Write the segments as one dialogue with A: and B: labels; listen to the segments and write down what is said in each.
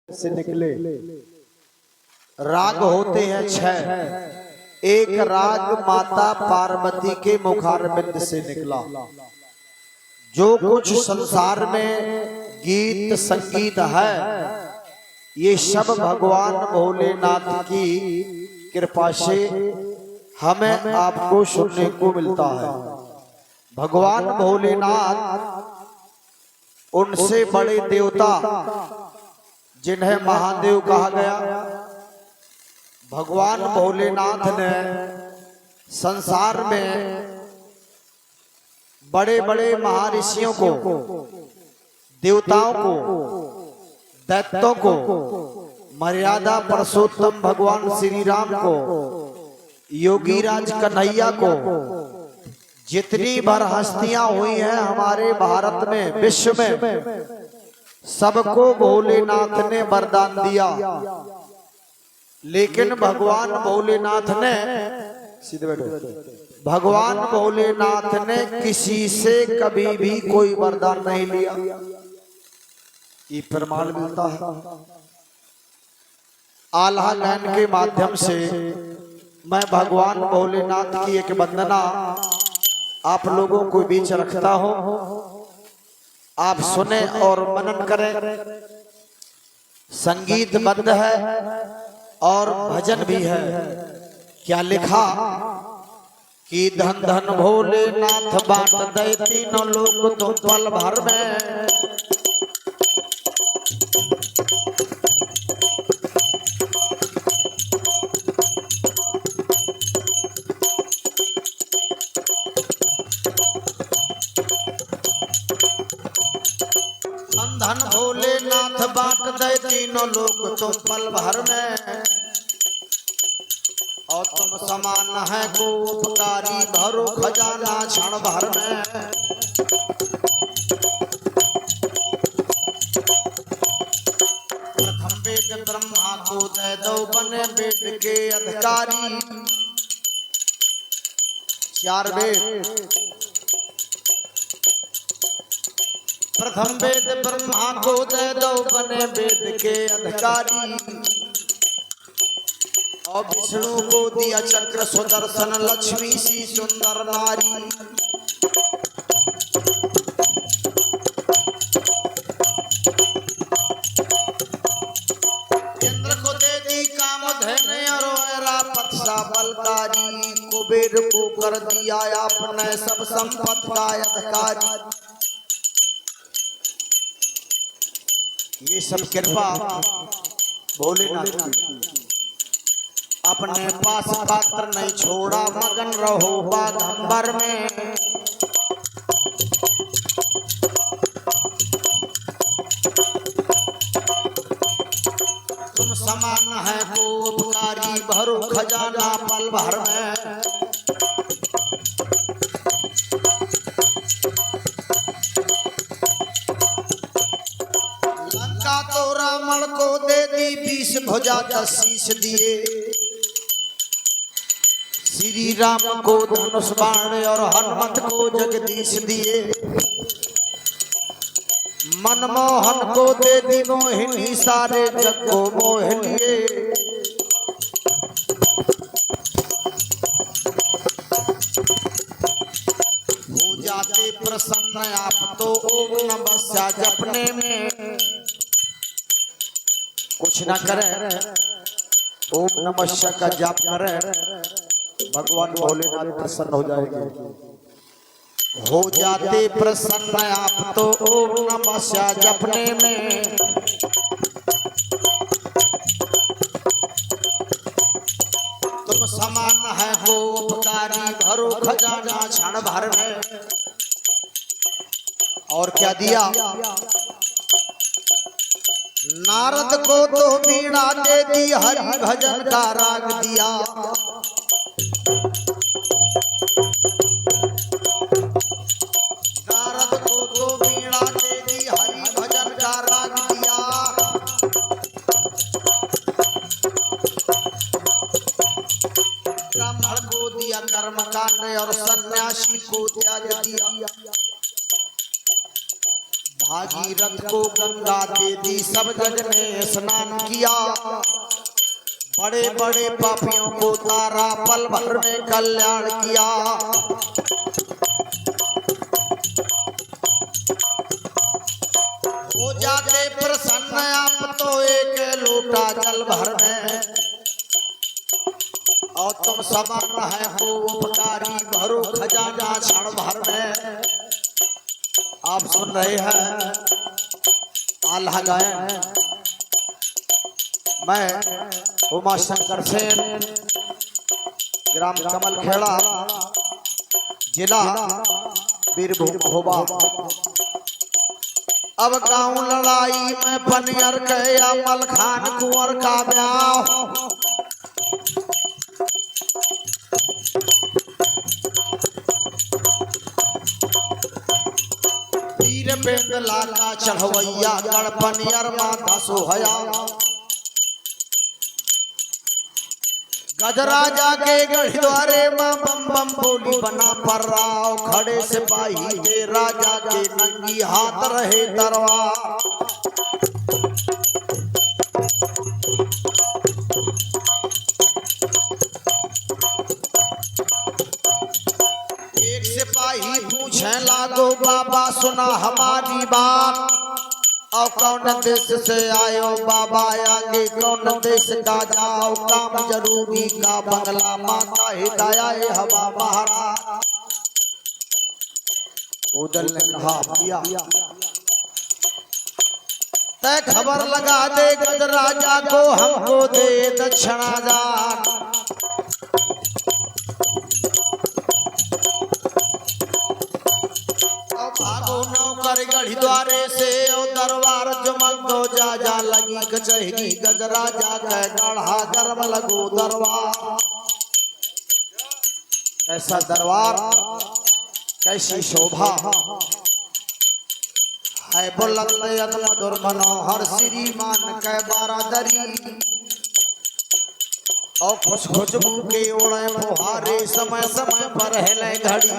A: से निकले। राग होते हैं 6। एक राग माता पार्वती के मुखारबिंद से निकला। जो कुछ संसार में गीत संगीत है ये सब भगवान भोलेनाथ की कृपा से हमें आपको सुनने को मिलता है। भगवान भोलेनाथ उनसे बड़े देवता जिन्हें महादेव कहा गया। भगवान भोलेनाथ ने संसार में बड़े बड़े महर्षियों को, देवताओं को, दैत्यों को, मर्यादा पुरुषोत्तम भगवान श्री राम को, योगीराज कन्हैया को, जितनी भर हस्तियां हुई हैं हमारे भारत में, विश्व में, सबको भोलेनाथ ने वरदान दिया। लेकिन भगवान भोलेनाथ ने, सीधे बैठो, भगवान भोलेनाथ ने किसी से कभी भी कोई वरदान नहीं लिया। ये प्रमाण मिलता है। आल्हा लाइन के माध्यम से मैं भगवान भोलेनाथ की एक वंदना आप लोगों को बीच रखता हूं। आप सुने और मनन करें। संगीत बंद है और भजन भी है। क्या लिखा कि धन धन भोलेनाथ बांट दे तीनों लोग तुम पल भर में। धन भोलेनाथ बांट दे तीनों लोग तुम पल भर में। और तुम समान है को उपकारी भरो खजाना क्षण भर में। प्रथम वेद ब्रह्मा को दे दो बने वेद के अधिकारी। 4 वेद। प्रथम वेद ब्रह्मा को दे दो बने वेद के अधिकारी। और विष्णु को दिया चक्र सुदर्शन लक्ष्मी सी सुंदर नारी। इंद्र को दे दी कामधेनु और ऐरावत सा बलकारी। कुबेर को कर दिया अपने सब संपत्ति का अधिकारी। ये सब कृपा भोलेनाथ की। अपने पास पात्र नहीं छोड़ा मगन रहो बागंबर में। तुम समान है को उपकारी भरो खजाना पल भर में। लंका तो रावण को दे दी 20 भुजा 10 शीश दिए। श्री राम को धनुष बाण और हनुमत को जगदीश दिए। मनमोहन को दे दी मोहिनी सारे जग को मोह लिए। हो जाते प्रसन्न आप तो ओम नमः शिवाय जपने में। कुछ ना करें, ओम नमः शिवाय का जाप करें, भगवान भोलेनाथ प्रसन्न हो जाएंगे। हो जाते प्रसन्न आप तो ओम नमः शिवाय जपने में। तुम समान है वो उपकारी भरो खजाना क्षण भर में। और क्या दिया? नारद को तो वीणा दे दी हरि भजन का राग दिया। नारद को तो वीणा दे दी हरि भजन का राग दिया। ब्राह्मण को दिया कर्म कांड और सन्यासी को त्याग दिया। भागीरथ को गंगा दे दी, सब जग ने स्नान किया। बड़े बड़े पापियों को तारा, पल भर में कल्याण किया। हो जाते प्रसन्न आप तो एक लोटा जल भर में, और तुम समान है हो उपकारी, भरो खजाना क्षण भर में। आप सुन रहे हैं आल्हा गायन, मैं उमा शंकर सेन, ग्राम कमल खेड़ा, जिला बीरभूम भोबा। अब गांव लड़ाई में पनियर गया, मलखान कुंवर का ब्याह। वीर बेंदला का चढ़वैया, गढ़पनियर माथा सोहया। गजराजा के गढ़ द्वारे में बम बम बोली बना पर राव। खड़े सिपाही के राजा के नंगी हाथ रहे तलवार। एक सिपाही पूछे लागो, बाबा सुना हमारी बात, और कौन देश से आयो बाबा, आगे कौन देश का जाओ। काम जरूरी का बंगला, माता हिदाया हवा महाराज। उदल ने कहा भैया तय खबर लगा दे, गजराजा को हमको दे दक्षिणा दान। भागो नौकर गढ़ी द्वारे से, और दरबार जमंदो जा जा लगी कचहरी। गजराजा के गढ़ा गर्म लगो दरबार। ऐसा दरबार कैसी शोभा है, बुलंद मधुर मनोहर श्रीमान के बारादरी। और खुश खुशबू के उड़े फुहारे, समय समय पर हिले घड़ी।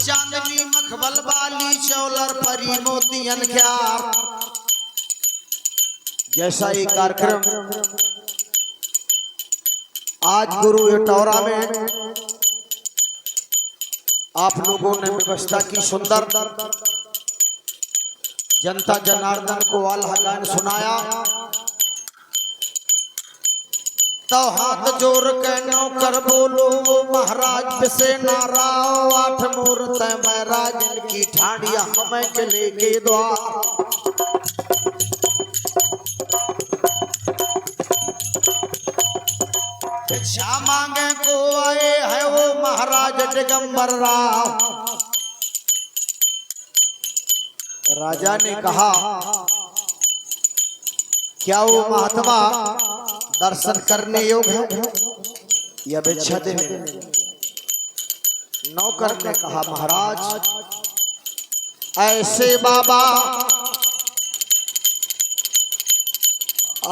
A: चांदनी मखमल वाली, चौलर परी मोतियन ख्यार। जैसा ये कार्यक्रम आज गुरु इटौरा में आप लोगों ने व्यवस्था की, सुंदर जनता जनार्दन को आल्हा गायन सुनाया। तो हाथ जोड़ के नौकर बोलो, महाराज से नाराओ। 8 मुहूर्त में राजन की ठाड़िया, हमें के लेके द्वार। भिक्षा मांगे को आए है वो महाराज दिगंबर राव। राजा ने कहा क्या वो महात्मा दर्शन करने योग्य है या भिक्षा देने? नौकर ने कहा महाराज ऐसे बाबा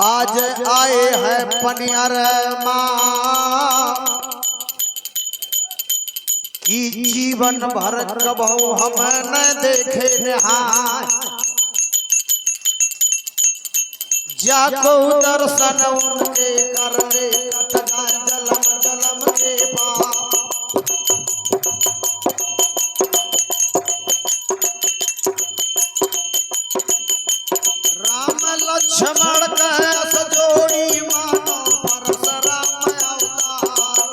A: आज आए हैं पनियर मां की, जीवन भर कबहू हम न देखे नहाय। जाको दर्शन उनके कर ले, कट जाए जलम जलम के पाप। राम लक्ष्मण के सजोड़ी, मानो परशुराम अवतार।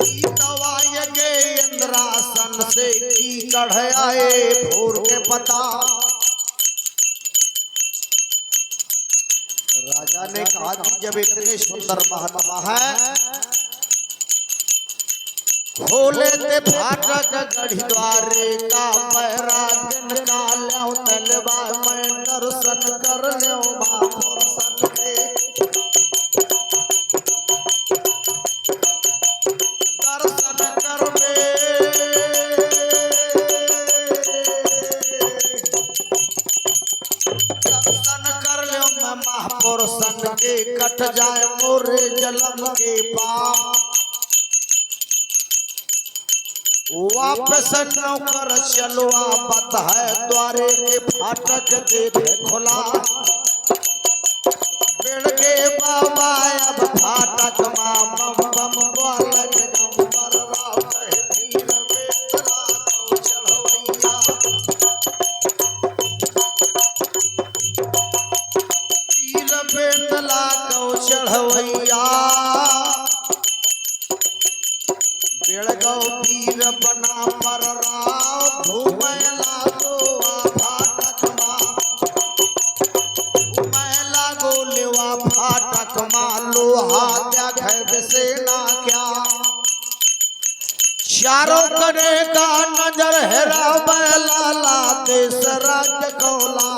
A: की दवाई के इंद्रासन से की कढ़ आए भोर के पता। राजा ने कहा कि जब इतने सुंदर महात्मा है, खोले ते फाटक गढ़ी द्वारे का, पैरा दिन का ल्यो तलवा मैं दर्शन कर ल्यो महापुरुषन के। दर्शन कर ले, दर्शन कर ल्यो मैं महापुरुषन के कट जाए मोरे जलम के पाप। वापस नौकर चलो आपत है द्वारे के फाटक देखे खुला। बिड़ के बाबा अब फाटक मां बम बम बालक गंबर राव कहे वीर बेटरा को चढ़वैया। वीर बेटला को चढ़वैया। बेड़गौ वीर बना पर राव घूमे लागो फाटक मां। घूमे लागो लेवा फाटक मां लोहा देखे सेना क्या। चारों करे का नजर हेरा लाला देश राज्य कौला।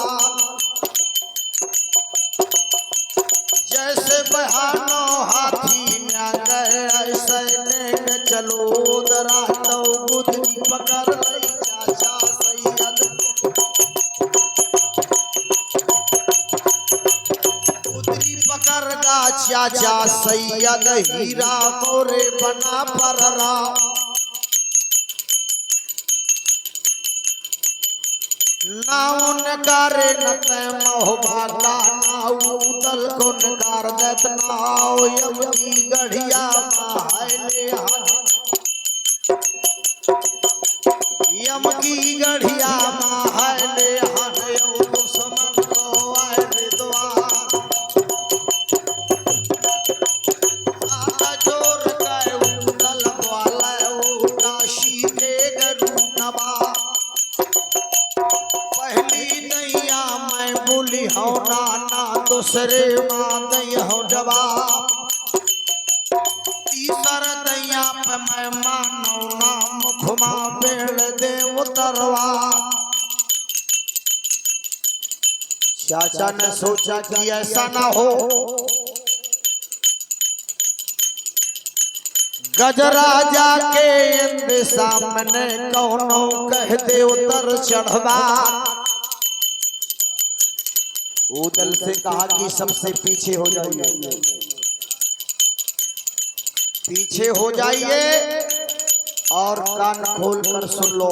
A: जैसे बहानो हाथी न गए ऐसे ने चलो दरा तो बुद्धि पकड़ लई चाचा सैयद। बुद्धि पकड़ गा चाचा सैयद हीरा मोरे बना पररा। नाउन करे नते मोहबा का नाउ दल को नकार देत नाव यम की गढ़िया माहले यम की गढ़िया माहले हयो दुश्मन को आए विद्वान। आका जोर के उदल वाला काशी के गरु नवा। पहली नैया मैं बोली हो नाना दूसरे माँ दई हो जवाब। तीसर दैया पे मैं मानो ना मुखमा बेड़ दे उतरवा। चाचा ने सोचा कि ऐसा ना हो। गजराजा के इंद्र सामने कौनो कह दे उतर चढ़वा। उदल से कहा कि सबसे पीछे हो जाइए। पीछे हो जाइए और कान खोल कर सुन लो।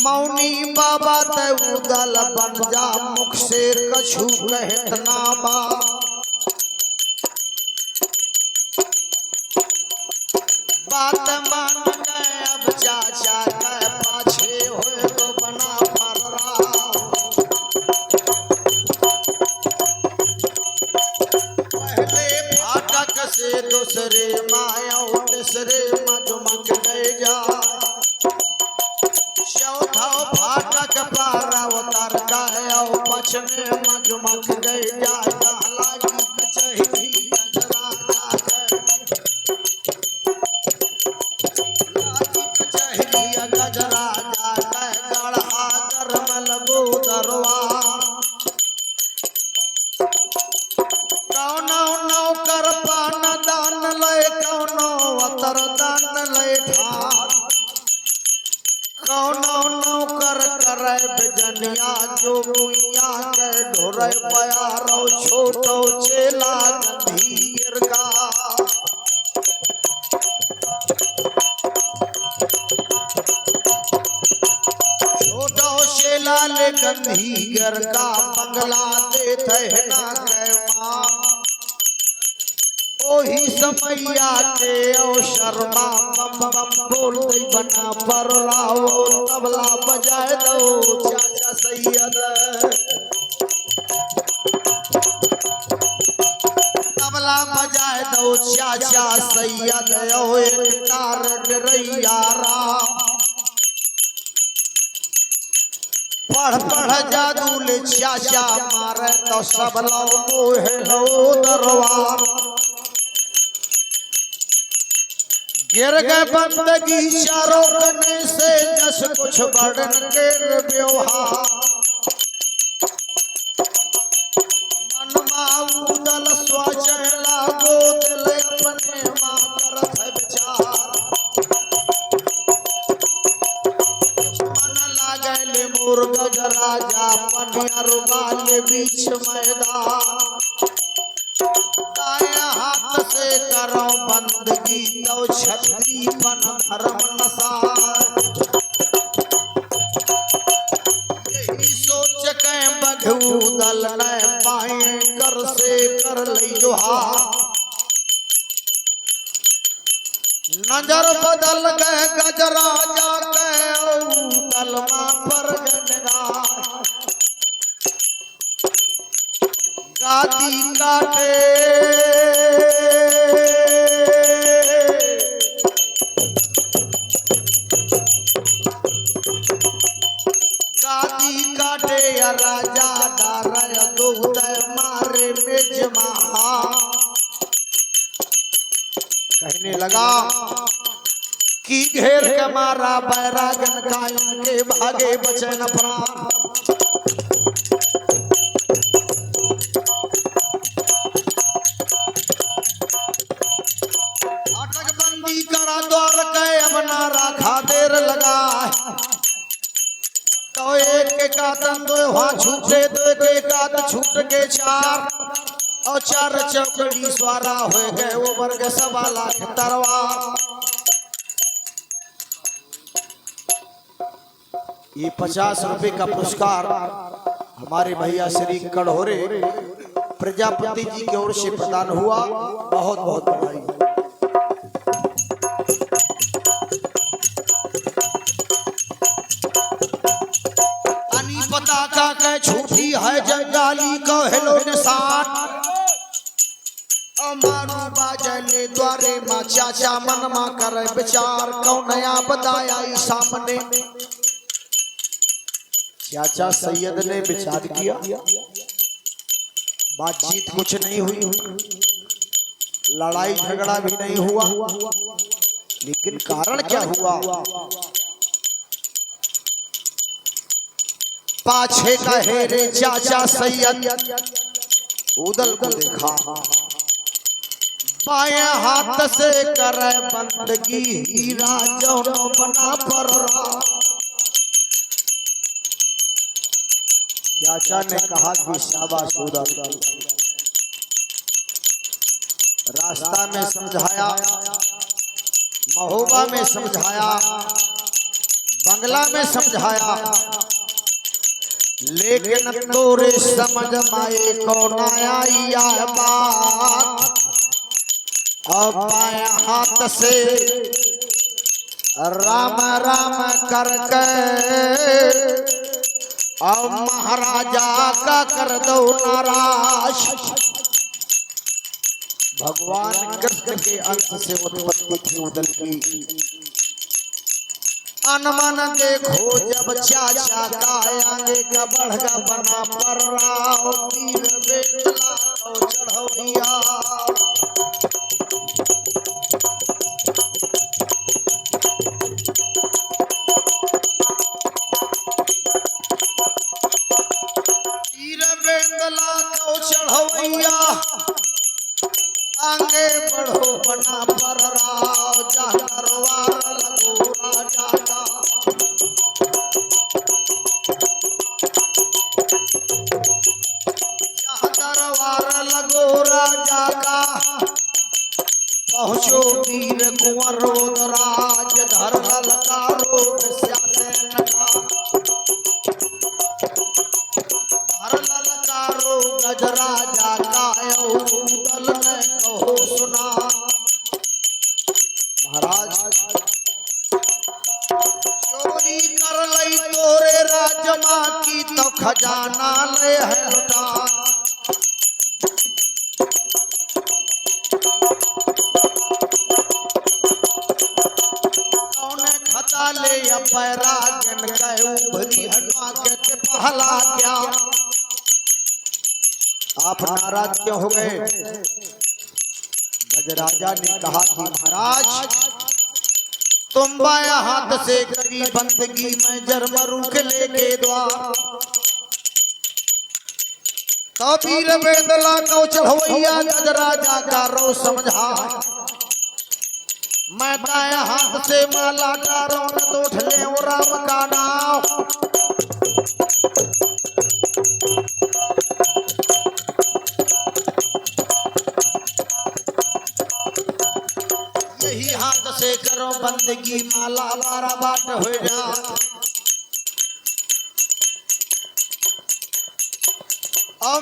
A: मौनी बाबा ते उदल बन जा मुख से कछु कहत ना बा। बात मान गए अब चाचा के पाछे हो तो बना पररा। पहले फाटक से दूसरे माया तीसरे मधुमक गए जा। चौथा फाटक पार उतर गए पछने मधुमक गए जा। लागी कचहरी गजराजा के गढ़ा गर्म लगो दरवा। कौनो नौकर पान दान ले कौनो अतर दान ले ठार। कौनो नौकर करे बजनिया जो मुइया के ढोरे प्यारो छोटो चेला गंभीर का। लाल गंभीर का बंगला देते है ना के मां। ओही समैया के ओ शर्मा बम बम बोल गई बना पर राव तबला बजाए दो चाचा सैयद। तबला बजाए दो चाचा सैयद ओ एक तार डरैया राम। पढ़ पढ़ जादू ले चाचा मारे तो सब लो है लो दरबार। गिर गए बंदगी चारों कने से जस कुछ बढ़न के व्यवहार। मन माउदल स्वचला गोद ले अपने मां करत है विचार। मन लागल मोर गजराजा पन पनिया रुमाल बीच मैदान, दाएं हाथ से करो बंदगी तो छतरी बन धर्म नसार। यही सोच के बघू दल न पाए कर से कर ले जोहार। नजर बदल गए गजरा जाके दलमा पर गनगार। गादी काटे गादी काटे या राजा डार दो उदय मारे में जमा। कहने लगा कि घेर के मारा बैरागन कायन के भागे बचे न प्राण। अटक बंदी करा द्वार के अब ना रखा देर लगा। तो एक के कातन दो वहां छूटे, दो के कात छूट के चार, और चार चौकड़ी स्वारा हो गए वो वर्ग 1.25 लाख तरवार। ये 50 रुपए का पुरस्कार हमारे भैया श्री कड़ोरे प्रजापति जी की ओर से प्रदान हुआ। बहुत बहुत बधाई। अनी पताका के छूटी है जंजाली को हेलो निशान। मारू बाजले द्वारे माँ चाचा मन मा करे विचार, कौन नया बताया सामने। चाचा सैयद ने विचार किया, बातचीत कुछ नहीं हुई, लड़ाई झगड़ा भी नहीं हुआ, लेकिन कारण क्या हुआ। पाछे का हेरे चाचा सैयद उदल को देखा, बाएं हाथ से करे बंदगी हीरा जौनो बना पर रहा। चाचा ने कहा कि शाबाश उदल। रास्ता में समझाया, महोबा में समझाया, बंगला में समझाया, लेकिन तोरे समझ माए कौन आई बात। अब बाएं हाथ से राम राम करके अब महाराजा का कर दो नाराज। भगवान कृष्ण के अंश से उत्पत्ति थी उदल की। अनमन देखो जब चाचा का आगे का बढ़गा बना पर राव, तीर बेतला तो चढ़ौया। चढ़ौया आगे बढ़ो बना पर राव, जा दरबार लगो राजा का। जा दरबार लगो राजा का, पहुँचो वीर कुंवर रोदराज, धर ललकारो विश्यासेन का। गजराजा गायो उदल ने कहो सुना। महाराज चोरी कर लई तोरे राजमा की तो खजाना ले है लुटा। कौने खता ले बैरागन कहो भरी हटवा के पहला क्या। आप नाराज क्यों हो गए। गजराजा ने कहा कि महाराज तुम बाया हाथ से करी बंदगी में जरमरू के लेके द्वार। तो वीर वेदला को चढ़वैया गजराजा का रो समझा। मैं दाया हाथ से माला डारो न तो ठले राम का नाम। यही हाथ से करो बंदगी माला बारा बाट हो जा